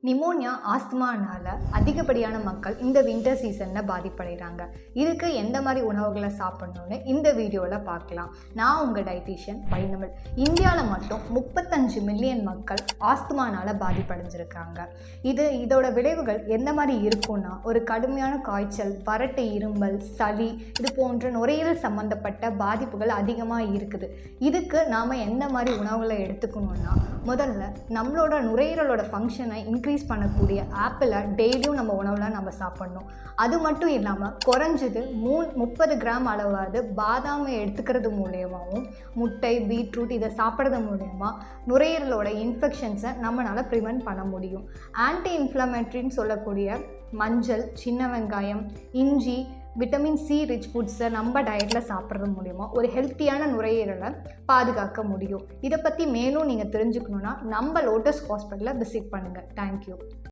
Pneumonia, ஆஸ்துமானால அதிகப்படியான மக்கள் இந்த வின்டர் சீசனில் பாதிப்படைகிறாங்க. இதுக்கு எந்த மாதிரி உணவுகளை சாப்பிடணும்னு இந்த வீடியோவில் பார்க்கலாம். நான் உங்கள் டயட்டீஷியன் வைனமில். இந்தியாவில் மட்டும் 35 மில்லியன் மக்கள் ஆஸ்துமானால பாதிப்படைஞ்சிருக்காங்க. இதோட விளைவுகள் எந்த மாதிரி இருக்கும்னா, ஒரு கடுமையான காய்ச்சல், வறட்டு இருமல், சளி, இது போன்ற நுரையீரல் சம்மந்தப்பட்ட பாதிப்புகள் அதிகமாக இருக்குது. இதுக்கு நாம் எந்த மாதிரி உணவுகளை எடுத்துக்கணும்னா, முதல்ல நம்மளோட நுரையீரலோட ஃபங்க்ஷனை இன்க்ரீஸ் பண்ணக்கூடிய ஆப்பிளை டெய்லியும் நம்ம உணவில் நம்ம சாப்பிடணும். அது மட்டும் இல்லாமல் குறைஞ்சது 30 கிராம் அளவாவது பாதாமை எடுத்துக்கிறது மூலயமாவும், முட்டை, பீட்ரூட் இதை சாப்பிட்றது மூலயமா நுரையீரலோட இன்ஃபெக்ஷன்ஸை நம்மளால் ப்ரிவென்ட் பண்ண முடியும். ஆன்டி இன்ஃப்ளமேட்டரின்னு சொல்லக்கூடிய மஞ்சள், சின்ன வெங்காயம், இஞ்சி, விட்டமின் சி ரிச் ஃபுட்ஸை நம்ம டயட்டில் சாப்பிட்றது மூலிமா ஒரு ஹெல்த்தியான நுரையீரலை பாதுகாக்க முடியும். இதை பற்றி மேலும் நீங்கள் தெரிஞ்சுக்கணுன்னா நம்ம லோட்டஸ் ஹாஸ்பிட்டலை விசிட் பண்ணுங்கள். தேங்க்யூ.